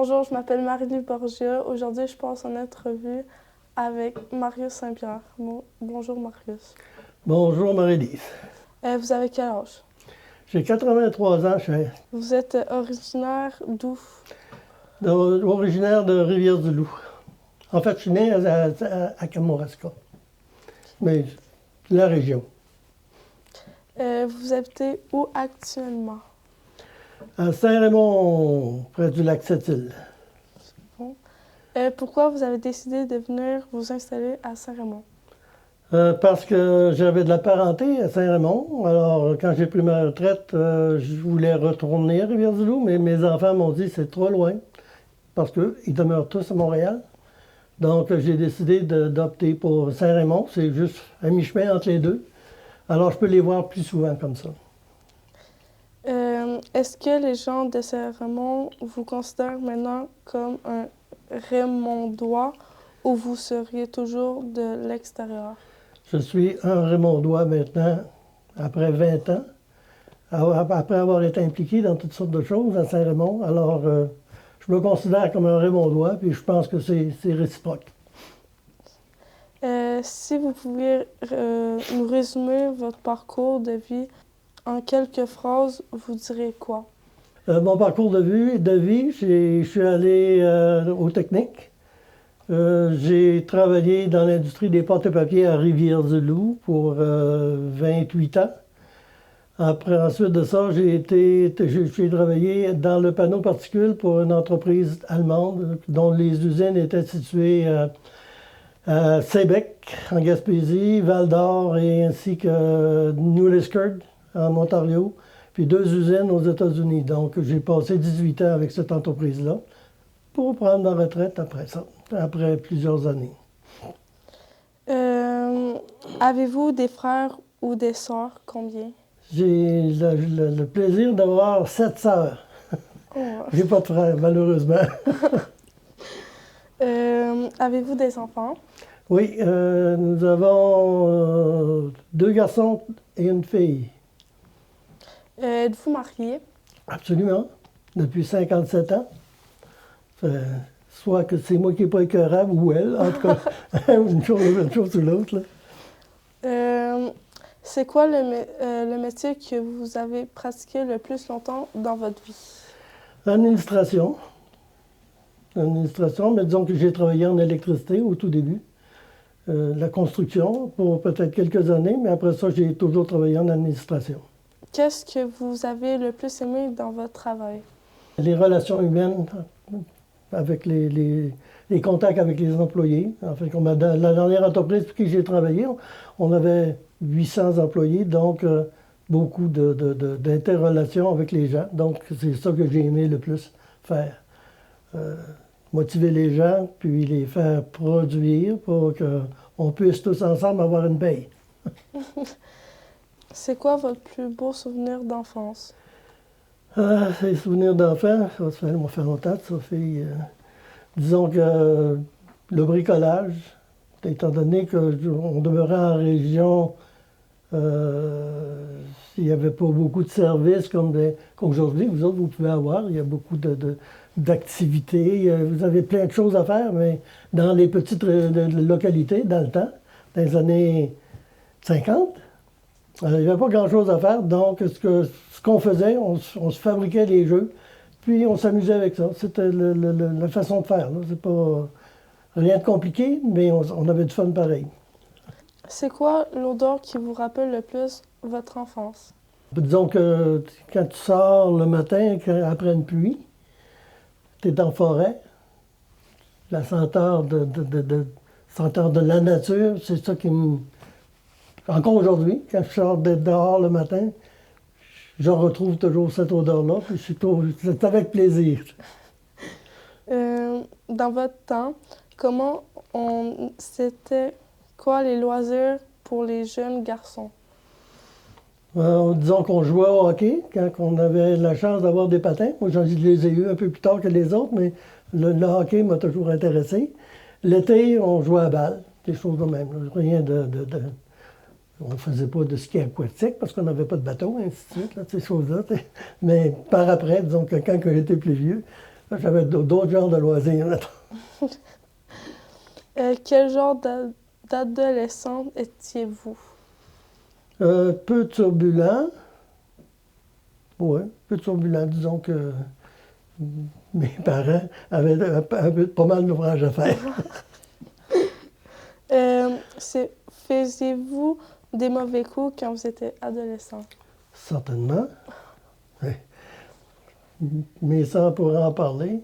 Bonjour, je m'appelle Marie-Lou Borgia. Aujourd'hui, je passe en entrevue avec Marius Saint-Pierre. Bonjour, Marius. Bonjour Marie-Lise. Vous avez quel âge? J'ai 83 ans, je suis Vous êtes originaire d'où? originaire de Rivière-du-Loup. En fait, je suis né à Kamouraska, mais la région. Vous habitez où actuellement? À Saint-Raymond, près du lac Sept-Îles. Bon. Pourquoi vous avez décidé de venir vous installer à Saint-Raymond? Parce que j'avais de la parenté à Saint-Raymond. Alors, quand j'ai pris ma retraite, je voulais retourner à Rivière-du-Loup, mais mes enfants m'ont dit c'est trop loin, parce qu'ils demeurent tous à Montréal. Donc, j'ai décidé d'opter pour Saint-Raymond. C'est juste à mi-chemin entre les deux. Alors, je peux les voir plus souvent comme ça. Est-ce que les gens de Saint-Raymond vous considèrent maintenant comme un Raymondois ou vous seriez toujours de l'extérieur? Je suis un Raymondois maintenant, après 20 ans, après avoir été impliqué dans toutes sortes de choses à Saint-Raymond. Alors, je me considère comme un Raymondois, puis je pense que c'est réciproque. Si vous pouviez nous résumer votre parcours de vie en quelques phrases, vous direz quoi? Mon parcours de vie, je suis allé aux techniques. J'ai travaillé dans l'industrie des pâtes et papiers à Rivière-du-Loup pour 28 ans. Ensuite de ça, j'ai travaillé dans le panneau particule pour une entreprise allemande dont les usines étaient situées à Sébec, en Gaspésie, Val-d'Or et ainsi que New Liskeard, en Ontario, puis 2 usines aux États-Unis. Donc, j'ai passé 18 ans avec cette entreprise-là pour prendre ma retraite après ça, après plusieurs années. Avez-vous des frères ou des sœurs? Combien? J'ai le plaisir d'avoir 7 sœurs. Oh. J'ai pas de frères, malheureusement. Avez-vous des enfants? Oui, nous avons 2 garçons et une fille. Êtes-vous marié? Absolument. Depuis 57 ans. Soit que c'est moi qui n'ai pas écœurable ou elle, en tout cas, une chose ou l'autre. C'est quoi le métier que vous avez pratiqué le plus longtemps dans votre vie? Administration. Administration, mais disons que j'ai travaillé en électricité au tout début. La construction pour peut-être quelques années, mais après ça, j'ai toujours travaillé en administration. Qu'est-ce que vous avez le plus aimé dans votre travail? Les relations humaines avec les contacts avec les employés. En fait, la dernière entreprise pour qui j'ai travaillé, on avait 800 employés, donc beaucoup d'interrelations avec les gens. Donc, c'est ça que j'ai aimé le plus faire. Motiver les gens, puis les faire produire pour qu'on puisse tous ensemble avoir une paye. C'est quoi votre plus beau souvenir d'enfance? Les souvenirs d'enfants, ça va faire longtemps, ça fait... disons que le bricolage, étant donné qu'on demeurait en région, il n'y avait pas beaucoup de services comme qu'aujourd'hui, vous autres, vous pouvez avoir. Il y a beaucoup d'activités, vous avez plein de choses à faire, mais dans les petites localités, dans le temps, dans les années 50, il n'y avait pas grand-chose à faire. Donc, ce qu'on faisait, on se fabriquait des jeux, puis on s'amusait avec ça. C'était la façon de faire. C'est pas rien de compliqué, mais on avait du fun pareil. C'est quoi l'odeur qui vous rappelle le plus votre enfance? Disons que quand tu sors le matin, après une pluie, tu es en forêt, la senteur senteur de la nature, c'est ça qui me... Encore aujourd'hui, quand je sors dehors le matin, je retrouve toujours cette odeur-là, puis c'est avec plaisir. Dans votre temps, c'était quoi les loisirs pour les jeunes garçons? Disons qu'on jouait au hockey quand on avait la chance d'avoir des patins. Moi, je les ai eus un peu plus tard que les autres, mais le hockey m'a toujours intéressé. L'été, on jouait à balle, des choses de même. Rien on ne faisait pas de ski aquatique parce qu'on n'avait pas de bateau, ainsi de suite, ces choses-là. Mais par après, disons que quand j'étais plus vieux, J'avais d'autres genres de loisirs. Là. Quel genre d'adolescent étiez-vous? Peu turbulent. Oui, peu turbulent. Disons que mes parents avaient pas mal d'ouvrages à faire. Faisiez-vous des mauvais coups quand vous étiez adolescent? Certainement. Oui. Mes sœurs pourraient en parler.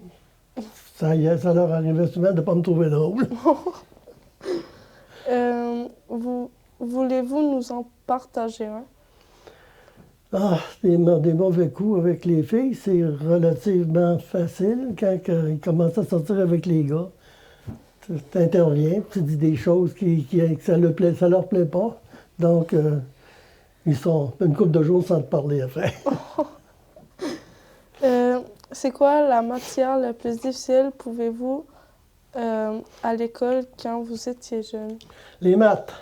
Ça leur arrivait souvent de ne pas me trouver drôle. Voulez-vous nous en partager un? Ah, des mauvais coups avec les filles, c'est relativement facile quand ils commencent à sortir avec les gars. Tu interviens, tu dis des choses que ça leur plaît pas. Donc, ils sont une couple de jours sans te parler après. C'est quoi la matière la plus difficile, pouvez-vous, à l'école quand vous étiez jeune? Les maths.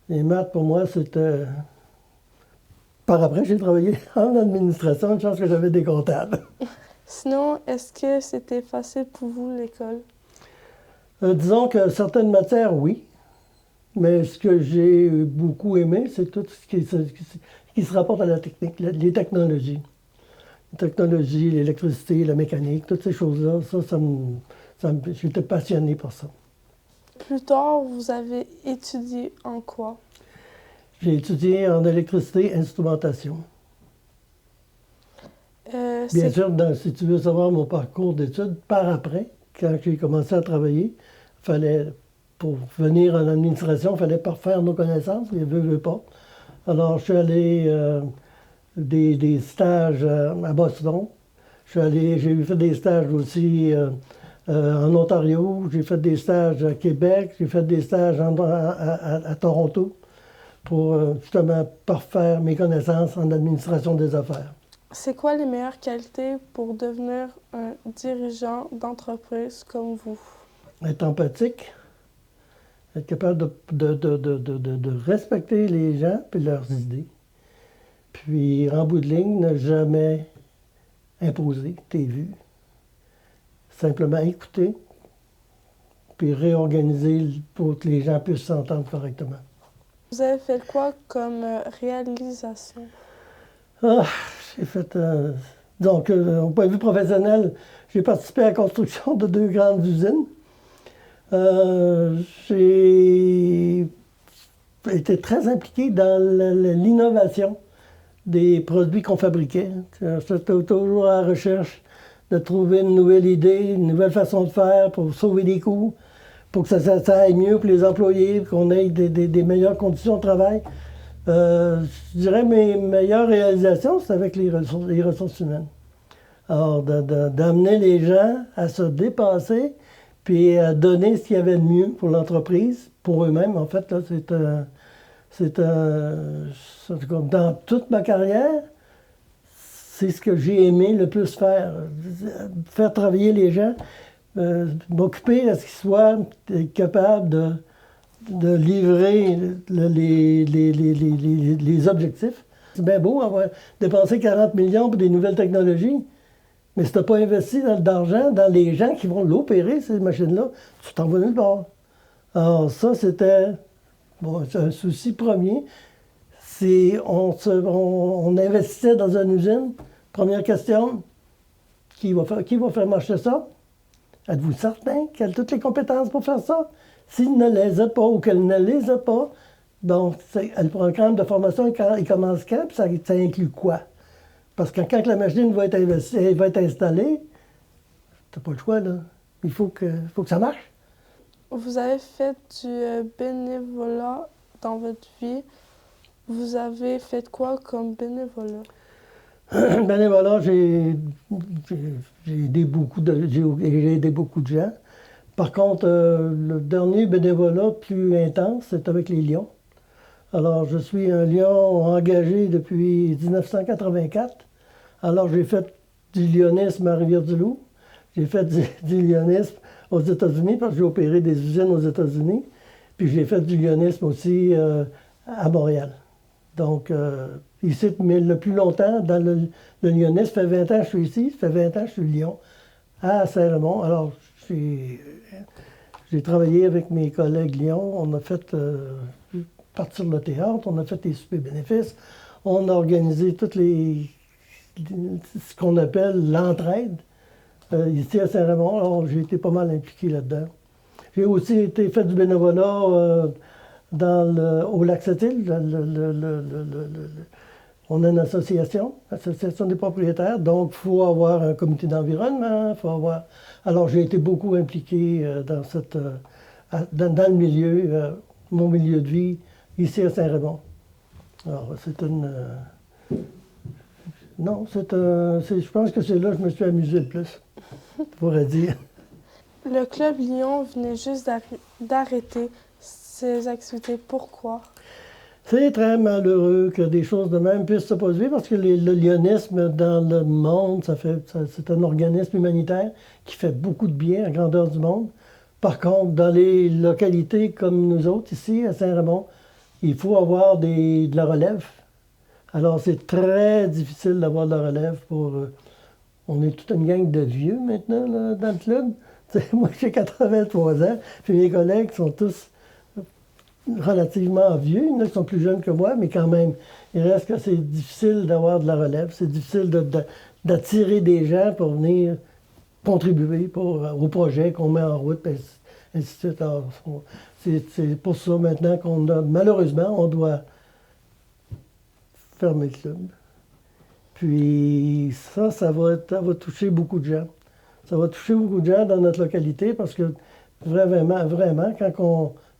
Les maths, pour moi, c'était... Par après, j'ai travaillé en administration, une chance que j'avais des comptables. Sinon, est-ce que c'était facile pour vous, l'école? Disons que certaines matières, oui. Mais ce que j'ai beaucoup aimé, c'est tout ce qui se rapporte à la technique, les technologies. Les technologies, l'électricité, la mécanique, toutes ces choses-là, j'étais passionné par ça. Plus tard, vous avez étudié en quoi? J'ai étudié en électricité, instrumentation. Bien sûr, si tu veux savoir mon parcours d'études, par après, quand j'ai commencé à travailler, pour venir en administration, il fallait parfaire nos connaissances, les veut pas. Alors, je suis allé des stages à Boston. J'ai fait des stages aussi en Ontario, j'ai fait des stages à Québec, j'ai fait des stages à Toronto pour justement parfaire mes connaissances en administration des affaires. C'est quoi les meilleures qualités pour devenir un dirigeant d'entreprise comme vous? Être empathique, être capable de respecter les gens et leurs idées. Puis, en bout de ligne, ne jamais imposer tes vues. Simplement écouter, puis réorganiser pour que les gens puissent s'entendre correctement. Vous avez fait quoi comme réalisation? Ah, j'ai fait... donc, au point de vue professionnel, j'ai participé à la construction de 2 grandes usines. J'ai été très impliqué dans l'innovation des produits qu'on fabriquait. J'étais toujours à la recherche de trouver une nouvelle idée, une nouvelle façon de faire pour sauver des coûts, pour que ça aille mieux pour les employés, qu'on ait des meilleures conditions de travail. Je dirais mes meilleures réalisations, c'est avec les ressources humaines. Alors, d'amener les gens à se dépasser, puis à donner ce qu'il y avait de mieux pour l'entreprise, pour eux-mêmes. En fait, là, dans toute ma carrière, c'est ce que j'ai aimé le plus faire. Faire travailler les gens, m'occuper à ce qu'ils soient capables de livrer les objectifs. C'est bien beau avoir dépensé 40 millions pour des nouvelles technologies, mais si tu n'as pas investi d'argent dans les gens qui vont l'opérer, ces machines-là, tu t'en vas nulle part. Alors ça, c'était un souci premier. On investissait dans une usine. Première question, qui va faire marcher ça? Êtes-vous certain qu'elle a toutes les compétences pour faire ça? S'il ne les a pas ou qu'elle ne les a pas, donc le programme de formation, il commence quand? Puis ça inclut quoi? Parce que quand la machine va être installée, tu n'as pas le choix, là. Il faut que ça marche. Vous avez fait du bénévolat dans votre vie. Vous avez fait quoi comme bénévolat? Bénévolat, j'ai aidé beaucoup de gens. Par contre, le dernier bénévolat plus intense, c'est avec les Lions. Alors, je suis un Lion engagé depuis 1984. Alors, j'ai fait du lionisme à Rivière-du-Loup. J'ai fait du lionisme aux États-Unis parce que j'ai opéré des usines aux États-Unis. Puis j'ai fait du lionisme aussi à Montréal. Donc, ici, mais le plus longtemps, dans le Lyonnais, ça fait 20 ans que je suis ici, ça fait 20 ans que je suis Lyon, à Saint-Raymond. Alors, j'ai travaillé avec mes collègues Lyon, on a fait partir le théâtre, on a fait des soupers bénéfices, on a organisé toutes ce qu'on appelle l'entraide ici à Saint-Raymond. Alors, j'ai été pas mal impliqué là-dedans. J'ai aussi été fait du bénévolat au Lac-Sept-Îles. On a une association, l'association des propriétaires, donc il faut avoir un comité d'environnement, faut avoir... Alors j'ai été beaucoup impliqué dans le milieu, mon milieu de vie, ici à Saint-Raymond. Alors c'est une... non, je pense que c'est là que je me suis amusé le plus, on pourrait dire. Le Club Lyon venait juste d'arrêter ses activités. Pourquoi? C'est très malheureux que des choses de même puissent se produire parce que le lyonisme dans le monde, c'est un organisme humanitaire qui fait beaucoup de bien à la grandeur du monde. Par contre, dans les localités comme nous autres ici, à Saint-Raymond, il faut avoir de la relève. Alors, c'est très difficile d'avoir de la relève on est toute une gang de vieux maintenant là, dans le club. Moi, j'ai 83 ans, puis mes collègues sont tous relativement vieux. Il y en a qui sont plus jeunes que moi, mais quand même, il reste que c'est difficile d'avoir de la relève. C'est difficile d'attirer des gens pour venir contribuer au projet qu'on met en route, et ainsi de suite. Alors, c'est pour ça maintenant malheureusement, on doit fermer le club. Puis ça va toucher beaucoup de gens. Ça va toucher beaucoup de gens dans notre localité parce que vraiment, vraiment,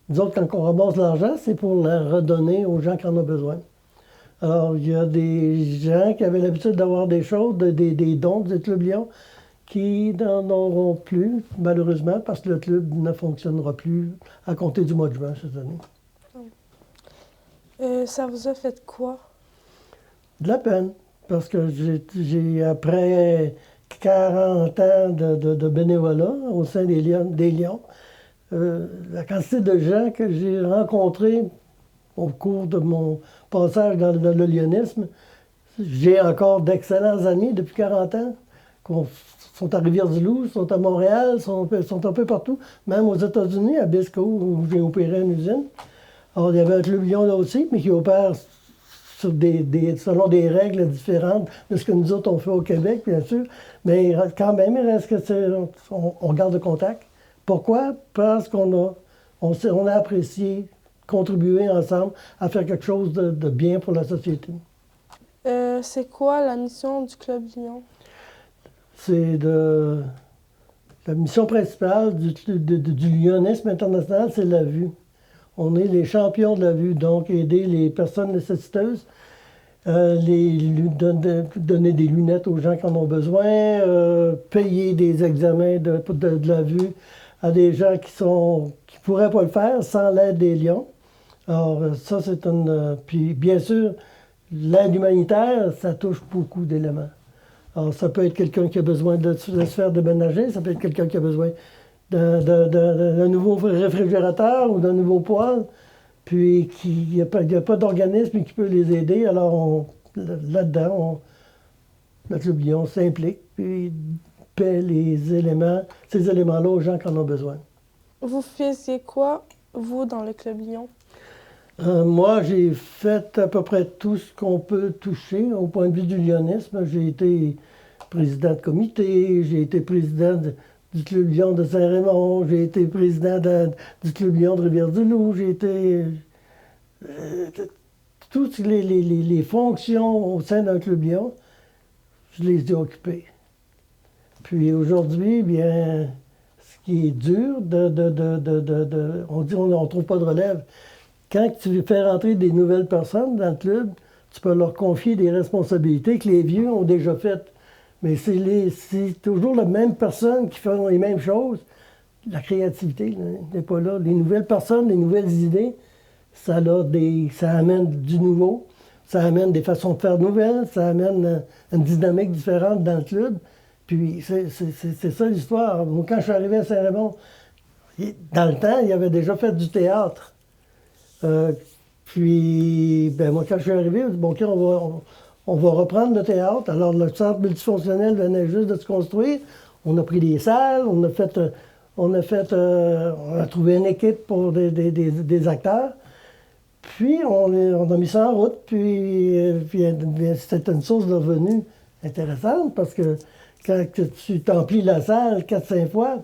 nous autres, quand on ramasse l'argent, c'est pour la redonner aux gens qui en ont besoin. Alors, il y a des gens qui avaient l'habitude d'avoir des choses, des dons du Club Lyon, qui n'en auront plus, malheureusement, parce que le club ne fonctionnera plus à compter du mois de juin cette année. Ça vous a fait quoi? De la peine, parce que après 40 ans de bénévolat au sein des Lions, la quantité de gens que j'ai rencontrés au cours de mon passage dans le lyonisme, j'ai encore d'excellents amis depuis 40 ans, qui sont à Rivière-du-Loup, sont à Montréal, sont un peu partout, même aux États-Unis, à Bisco, où j'ai opéré une usine. Alors, il y avait un club Lyon là aussi, mais qui opère selon des règles différentes de ce que nous autres on fait au Québec, bien sûr. Mais quand même, il reste que on garde le contact. Pourquoi? Parce qu'on a apprécié contribuer ensemble à faire quelque chose de bien pour la société. C'est quoi la mission du Club Lyon? La mission principale du lyonisme international, c'est la vue. On est les champions de la vue, donc aider les personnes nécessiteuses, donner des lunettes aux gens qui en ont besoin, payer des examens de la vue à des gens qui ne pourraient pas le faire sans l'aide des Lions. Alors ça, c'est puis bien sûr, l'aide humanitaire, ça touche beaucoup d'éléments. Alors ça peut être quelqu'un qui a besoin de se faire déménager, ça peut être quelqu'un qui a besoin d'un nouveau réfrigérateur ou d'un nouveau poêle, puis il n'y a pas d'organisme qui peut les aider. Alors là-dedans, le Club Lyon s'implique, puis paie ces éléments-là aux gens qui en ont besoin. Vous faisiez quoi, vous, dans le Club Lyon? Moi, j'ai fait à peu près tout ce qu'on peut toucher au point de vue du lyonisme. J'ai été président de comité, j'ai été président du Club Lyon de Saint-Raymond, j'ai été président du Club Lyon de Rivière-du-Loup, j'ai été... toutes les fonctions au sein d'un Club Lyon, je les ai occupées. Puis aujourd'hui, bien, ce qui est dur, on dit on ne trouve pas de relève. Quand tu fais rentrer des nouvelles personnes dans le club, tu peux leur confier des responsabilités que les vieux ont déjà faites. Mais c'est toujours la même personne qui fait les mêmes choses. La créativité n'est pas là. Les nouvelles personnes, les nouvelles idées, ça amène du nouveau, ça amène des façons de faire nouvelles, ça amène une dynamique différente dans le club. Puis c'est ça l'histoire. Moi, quand je suis arrivé à Saint-Raymond, dans le temps, il avait déjà fait du théâtre. Puis, ben moi, quand je suis arrivé, on dit, bon, OK, on va reprendre le théâtre. Alors, le centre multifonctionnel venait juste de se construire. On a pris des salles, on a trouvé une équipe pour des acteurs. Puis, on a mis ça en route. Puis c'était une source de revenus intéressante parce que quand tu t'emplis la salle 4-5 fois,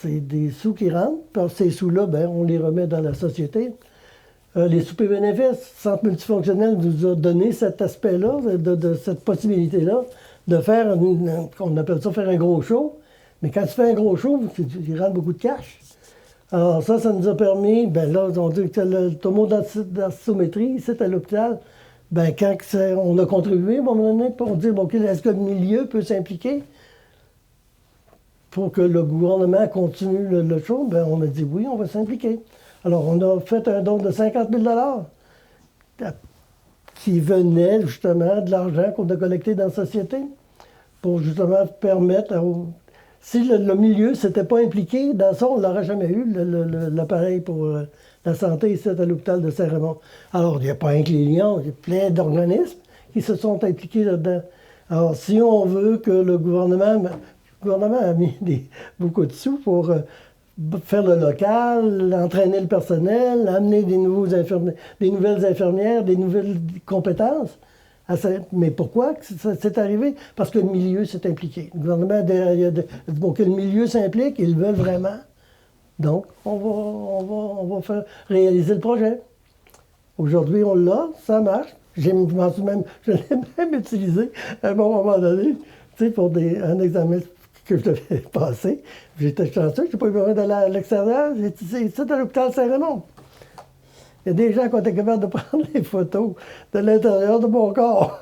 c'est des sous qui rentrent. Puis ces sous-là, ben, on les remet dans la société. Les soupers bénéfices, le Centre multifonctionnel nous a donné cet aspect-là, de cette possibilité-là, de faire, on appelle ça faire un gros show. Mais quand tu fais un gros show, il rentre beaucoup de cash. Alors ça nous a permis, ben là, on dit que le tomodensitométrie, ici à l'hôpital, ben quand on a contribué, à un moment donné, pour dire, bon, est-ce que le milieu peut s'impliquer pour que le gouvernement continue le show? Ben on a dit oui, on va s'impliquer. Alors, on a fait un don de 50 000 qui venait justement de l'argent qu'on a collecté dans la société pour justement permettre si le milieu ne s'était pas impliqué, dans ça, on n'aurait jamais eu l'appareil pour la santé ici à l'hôpital de Saint-Raymond. Alors, il n'y a pas un que les Lions, il y a plein d'organismes qui se sont impliqués là-dedans. Alors, si on veut que le gouvernement a mis beaucoup de sous pour faire le local, entraîner le personnel, amener des nouvelles infirmières, des nouvelles compétences. Mais pourquoi c'est arrivé? Parce que le milieu s'est impliqué. Le gouvernement a dit bon, que le milieu s'implique, ils le veulent vraiment. Donc, on va faire réaliser le projet. Aujourd'hui, on l'a, ça marche. Je l'ai même utilisé à un bon moment donné, tu sais, pour un examen que je devais passer. J'étais chanceux, je n'ai pas eu besoin d'aller à l'extérieur. C'est à l'hôpital Saint-Raymond. Il y a des gens qui ont été capables de prendre des photos de l'intérieur de mon corps.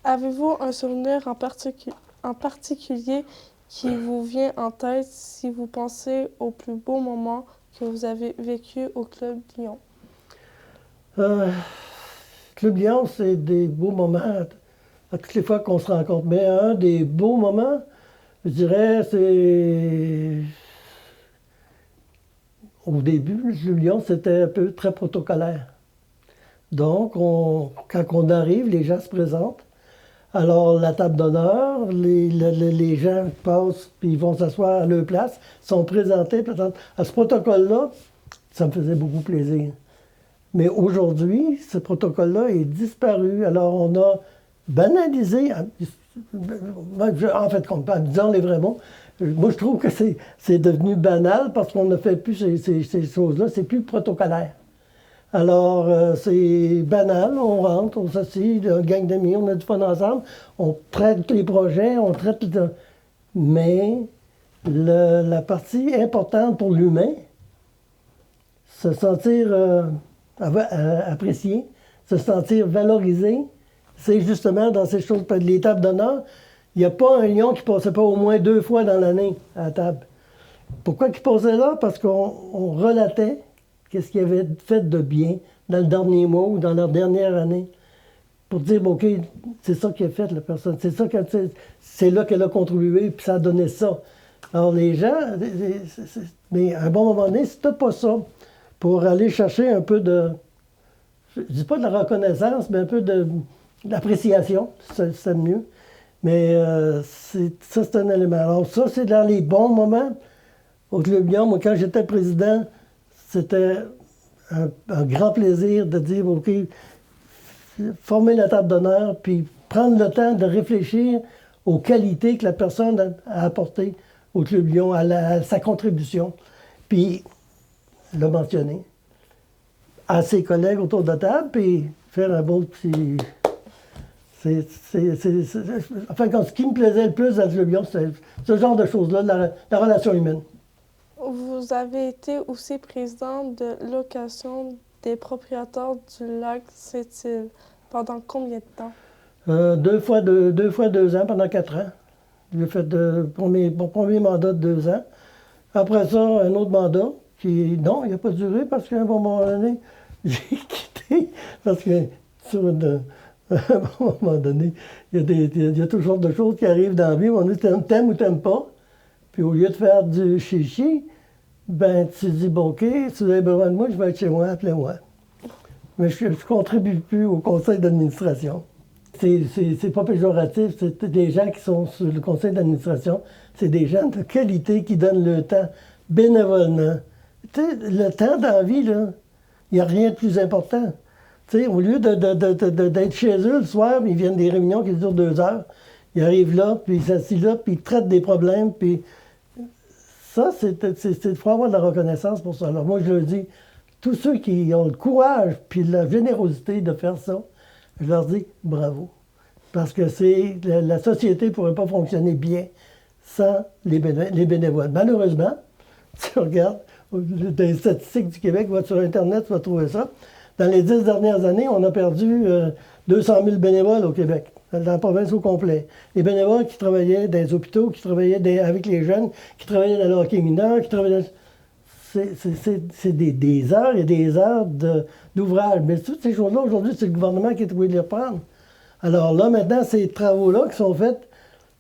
Avez-vous un souvenir en particulier qui vous vient en tête si vous pensez au plus beau moment que vous avez vécu au Club Lion? Club Lion, c'est des beaux moments à toutes les fois qu'on se rencontre. Mais un des beaux moments, je dirais, c'est... Au début, le Club Lion, c'était un peu très protocolaire. Donc, quand on arrive, les gens se présentent. Alors, la table d'honneur, les gens passent, puis ils vont s'asseoir à leur place, sont présentés. À ce protocole-là, ça me faisait beaucoup plaisir. Mais aujourd'hui, ce protocole-là est disparu. Alors, on a banalisé, en fait, en disant les vrais mots, moi, je trouve que c'est devenu banal parce qu'on ne fait plus ces choses-là, c'est plus protocolaire. Alors, c'est banal, on rentre, on s'assied, une gang d'amis, on a du fun ensemble, on traite les projets, on traite... Mais la partie importante pour l'humain, se sentir apprécié, se sentir valorisé, c'est justement dans ces choses, les tables d'honneur, il n'y a pas un lion qui ne passait pas au moins 2 fois dans l'année à la table. Pourquoi il passait là? Parce qu'on relatait qu'est-ce qu'il avait fait de bien dans le dernier mois ou dans leur dernière année. Pour dire, bon, OK, c'est ça qui a fait la personne, c'est là qu'elle a contribué, puis ça a donné ça. Alors les gens, mais à un bon moment donné, si tu n'as pas ça, pour aller chercher un peu de, je ne dis pas de la reconnaissance, mais un peu d'appréciation, c'est mieux. Mais ça, c'est un élément. Alors ça, c'est dans les bons moments. Au Club Lion, moi, quand j'étais président, c'était un grand plaisir de dire, OK, former la table d'honneur, puis prendre le temps de réfléchir aux qualités que la personne a apportées au Club Lion, à sa contribution, puis le mentionner à ses collègues autour de la table, puis faire un beau petit... Enfin, ce qui me plaisait le plus dans le Club Lion, c'est ce genre de choses-là, la relation humaine. Vous avez été aussi président de location des propriétaires du lac Sept-Îles. Pendant combien de temps? 2 fois 2 ans, pendant 4 ans. J'ai fait mon premier mandat de 2 ans. Après ça, un autre mandat qui, non, il n'a pas duré parce qu'à un moment donné, j'ai quitté. Parce que à un moment donné, il y a toutes sortes de choses qui arrivent dans la vie. On dit t'aimes ou t'aimes pas. Puis au lieu de faire du chichi, Ben, tu dis, bon, OK, si vous avez besoin de moi, je vais être chez moi, appelez-moi. Mais je ne contribue plus au conseil d'administration. C'est pas péjoratif, c'est des gens qui sont sur le conseil d'administration, c'est des gens de qualité qui donnent le temps bénévolement. Tu sais, le temps dans la vie, là, il n'y a rien de plus important. Tu sais, au lieu d'être chez eux le soir, ils viennent des réunions qui durent 2 heures, ils arrivent là, puis ils s'assient là, puis ils traitent des problèmes, puis ça, il faut avoir de la reconnaissance pour ça. Alors moi, je le dis, tous ceux qui ont le courage puis la générosité de faire ça, je leur dis bravo. Parce que la société ne pourrait pas fonctionner bien sans les bénévoles. Malheureusement, si tu regardes dans les statistiques du Québec, va sur Internet, tu vas trouver ça. Dans les 10 dernières années, on a perdu 200 000 bénévoles au Québec, dans la province au complet. Les bénévoles qui travaillaient dans les hôpitaux, qui travaillaient avec les jeunes, qui travaillaient dans le hockey mineur, qui travaillaient... C'est des heures et des heures d'ouvrage. Mais toutes ces choses-là, aujourd'hui, c'est le gouvernement qui est obligé de les reprendre. Alors là, maintenant, ces travaux-là qui sont faits,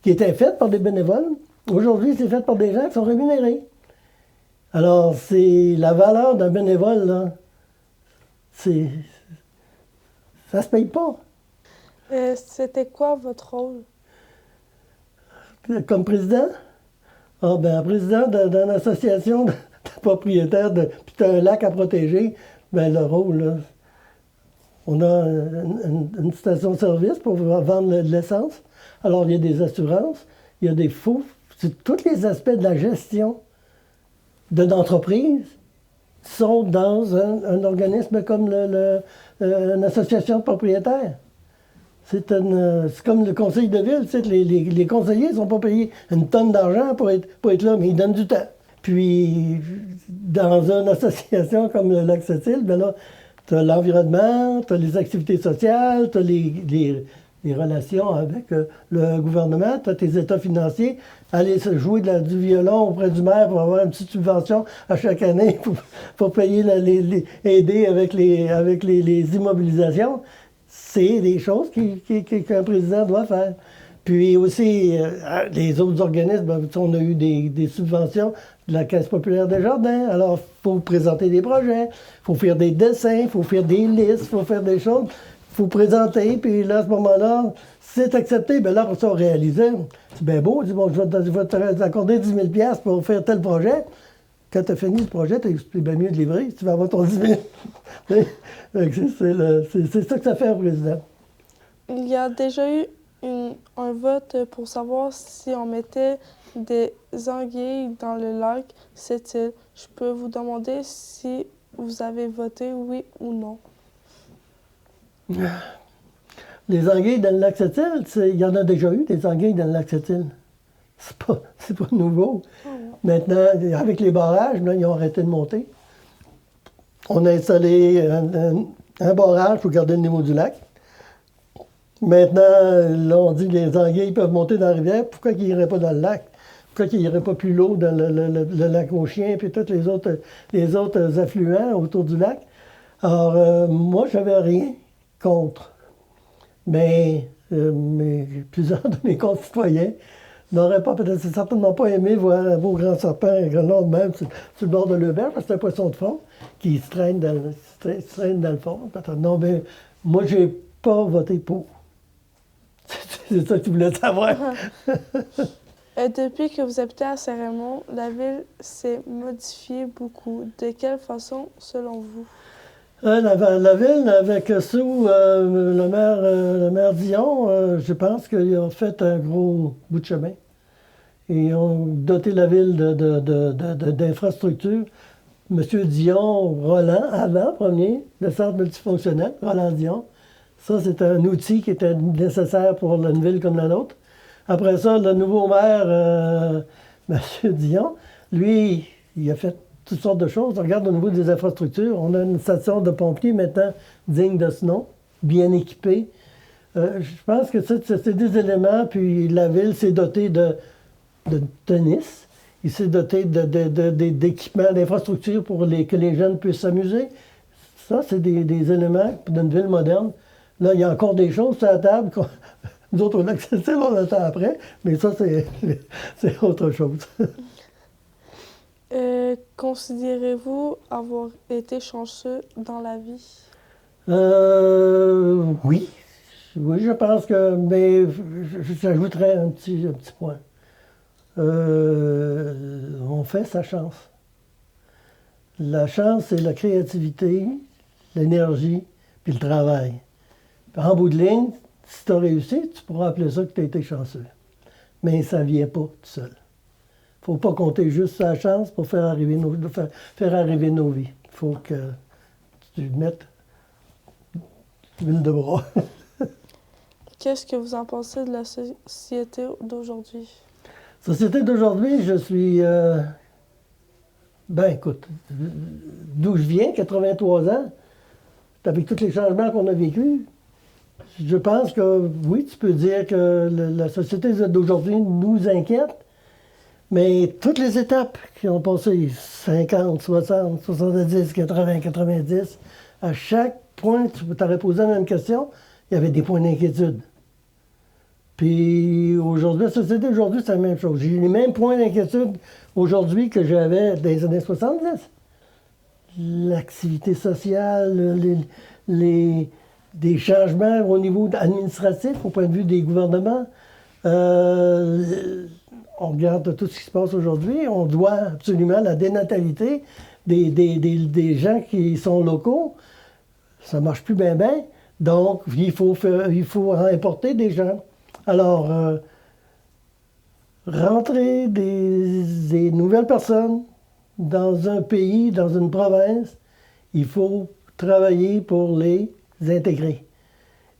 qui étaient faits par des bénévoles, aujourd'hui, c'est fait par des gens qui sont rémunérés. Alors, c'est la valeur d'un bénévole, là, ça se paye pas. C'était quoi votre rôle? Comme président? Ah, ben, président d'une association de propriétaires, puis tu as un lac à protéger, ben, le rôle, là, on a une station-service pour vendre de l'essence. Alors, il y a des assurances, il y a des faux. C'est tous les aspects de la gestion d'une entreprise sont dans un organisme comme une association de propriétaires. C'est comme le conseil de ville. Tu sais, les conseillers ne sont pas payés une tonne d'argent pour être là, mais ils donnent du temps. Puis, dans une association comme le Lac Sept-Îles, ben là, tu as l'environnement, tu as les activités sociales, tu as les relations avec le gouvernement, tu as tes états financiers, aller se jouer du violon auprès du maire pour avoir une petite subvention à chaque année pour payer, aider avec les immobilisations. C'est des choses qu'un président doit faire. Puis aussi, les autres organismes, ben, on a eu des subventions de la Caisse populaire des jardins. Alors, il faut présenter des projets, il faut faire des dessins, il faut faire des listes, il faut faire des choses, il faut présenter. Puis là, à ce moment-là, si c'est accepté, bien là, pour ça, réaliser. C'est bien beau, dis, bon, je vais t'accorder 10 000 $ pour faire tel projet. Quand tu as fini le projet, c'est bien mieux de livrer si tu vas avoir ton 10 000. C'est ça que ça fait un président. Il y a déjà eu un vote pour savoir si on mettait des anguilles dans le lac Sept-Îles. Je peux vous demander si vous avez voté oui ou non. Les anguilles dans le lac Sept-Îles, il y en a déjà eu des anguilles dans le lac Sept-Îles. C'est pas nouveau. Maintenant, avec les barrages, là, ils ont arrêté de monter. On a installé un barrage pour garder le niveau du lac. Maintenant, là, on dit que les anguilles peuvent monter dans la rivière. Pourquoi ils n'iraient pas dans le lac? Pourquoi ils n'iraient pas plus l'eau dans le lac aux chiens et tous les autres affluents autour du lac? Alors, moi, je n'avais rien contre. Mais plusieurs de mes concitoyens n'auraient pas, peut-être certainement pas aimé voir un beau grand serpent, un grenade même sur le bord de l'Eubert, parce que c'est un poisson de fond qui se traîne dans le fond. Non, mais moi, je n'ai pas voté pour. C'est ça que tu voulais savoir. Depuis que vous habitez à Saint-Raymond, la ville s'est modifiée beaucoup. De quelle façon, selon vous? La ville, avec sous le maire Dion, je pense qu'ils ont fait un gros bout de chemin. Ils ont doté la ville d'infrastructures. M. Dion, Roland, avant, premier, le centre multifonctionnel, Roland Dion. Ça, c'est un outil qui était nécessaire pour une ville comme la nôtre. Après ça, le nouveau maire, M. Dion, lui, il a fait toutes sortes de choses. Regarde au niveau des infrastructures. On a une station de pompiers maintenant digne de ce nom, bien équipée. Je pense que c'est des éléments. Puis la ville s'est dotée de tennis. Il s'est doté d'équipements, d'infrastructures pour que les jeunes puissent s'amuser. Ça, c'est des éléments d'une ville moderne. Là, il y a encore des choses sur la table. Nous autres, on a accès, on attend après. Mais ça, c'est autre chose. Considérez-vous avoir été chanceux dans la vie? Oui. Oui, je pense que, mais j'ajouterais un petit point. On fait sa chance. La chance, c'est la créativité, l'énergie, puis le travail. En bout de ligne, si tu as réussi, tu pourras appeler ça que tu as été chanceux. Mais ça ne vient pas tout seul. Il ne faut pas compter juste sur la chance pour faire arriver faire arriver nos vies. Il faut que tu mettes l'huile de bras. Qu'est-ce que vous en pensez de la société d'aujourd'hui? Société d'aujourd'hui, je suis... ben écoute, d'où je viens, 83 ans, avec tous les changements qu'on a vécus, je pense que oui, tu peux dire que la société d'aujourd'hui nous inquiète, mais toutes les étapes qui ont passé, 50, 60, 70, 80, 90, à chaque point, tu t'aurais posé la même question, il y avait des points d'inquiétude. Puis aujourd'hui, la société d'aujourd'hui, c'est la même chose. J'ai les mêmes points d'inquiétude aujourd'hui que j'avais dans les années 70. L'activité sociale, des changements au niveau administratif, au point de vue des gouvernements. On regarde tout ce qui se passe aujourd'hui. On doit absolument la dénatalité des gens qui sont locaux. Ça ne marche plus bien, bien. Donc, il faut importer des gens. Alors, rentrer des nouvelles personnes dans un pays, dans une province, il faut travailler pour les intégrer.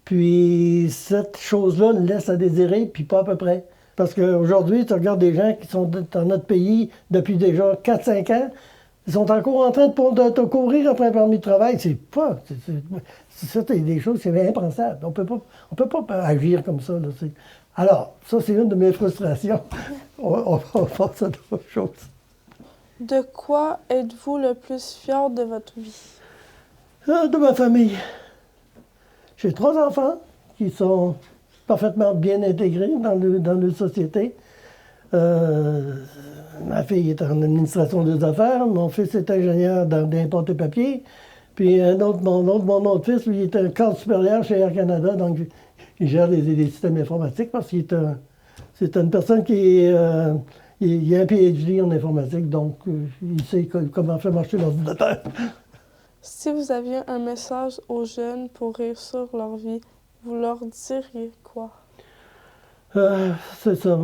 Puis cette chose-là laisse à désirer, puis pas à peu près. Parce qu'aujourd'hui, tu regardes des gens qui sont dans notre pays depuis déjà 4-5 ans, ils sont encore en train de te courir après un permis de travail. C'est pas... C'est des choses, c'est impensable. On peut pas agir comme ça. Là, alors, ça, c'est une de mes frustrations. On va faire ça d'autre chose. De quoi êtes-vous le plus fier de votre vie? De ma famille. J'ai 3 enfants qui sont parfaitement bien intégrés dans la société. Ma fille est en administration des affaires, mon fils est ingénieur dans des porte-papiers, puis mon autre fils, lui, est un cadre supérieur chez Air Canada, donc il gère les systèmes informatiques parce qu'il c'est une personne qui il a un PhD en informatique, donc il sait comment faire marcher l'ordinateur. Si vous aviez un message aux jeunes pour réussir leur vie, vous leur diriez quoi? C'est ça.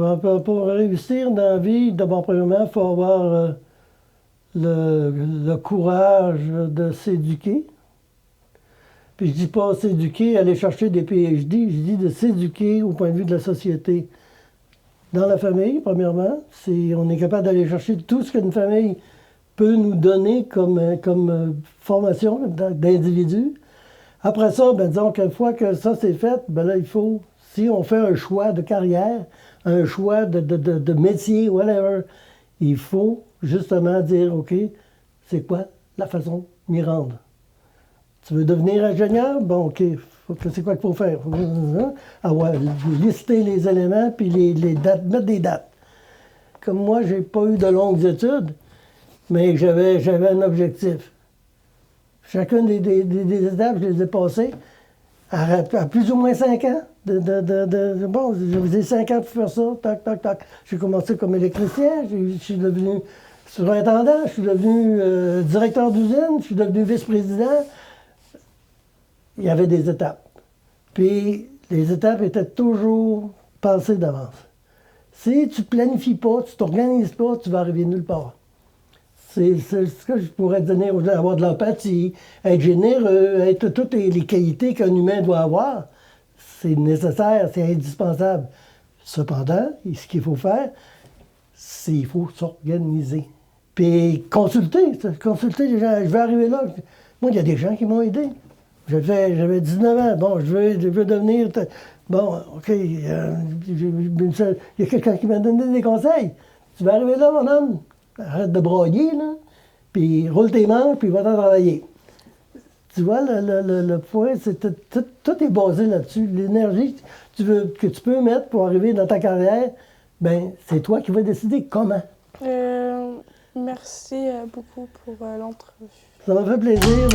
Pour réussir dans la vie, d'abord, premièrement, il faut avoir le courage de s'éduquer. Puis je dis pas s'éduquer, aller chercher des PhD, je dis de s'éduquer au point de vue de la société. Dans la famille, premièrement, on est capable d'aller chercher tout ce qu'une famille peut nous donner comme formation d'individu. Après ça, ben, disons qu'une fois que ça c'est fait, ben là, il faut, si on fait un choix de carrière, un choix de métier, whatever, il faut justement dire, OK, c'est quoi la façon de m'y rendre? Tu veux devenir ingénieur? Bon, OK, c'est quoi qu'il faut faire? Lister les éléments, puis les dates, mettre des dates. Comme moi, j'ai pas eu de longues études, mais j'avais un objectif. Chacune des étapes, je les ai passées à plus ou moins 5 ans. Bon, j'ai 5 ans pour faire ça, tac, tac, tac. J'ai commencé comme électricien, je suis devenu surintendant, je suis devenu directeur d'usine, je suis devenu vice-président. Il y avait des étapes. Puis les étapes étaient toujours pensées d'avance. Si tu ne planifies pas, tu ne t'organises pas, tu vas arriver nulle part. C'est ce que je pourrais donner aux gens, avoir de l'empathie, être généreux, être toutes les qualités qu'un humain doit avoir. C'est nécessaire, c'est indispensable. Cependant, ce qu'il faut faire, c'est qu'il faut s'organiser. Puis consulter les gens. Je veux arriver là. Moi, il y a des gens qui m'ont aidé. J'avais 19 ans. Bon, je veux devenir... Bon, OK, il y a quelqu'un qui m'a donné des conseils. Tu vas arriver là, mon homme, arrête de broyer, là, puis roule tes manches, puis va-t'en travailler. Tu vois, le point, c'est tout est basé là-dessus. L'énergie que tu peux mettre pour arriver dans ta carrière, ben c'est toi qui vas décider comment. Merci beaucoup pour l'entrevue. Ça m'a fait plaisir.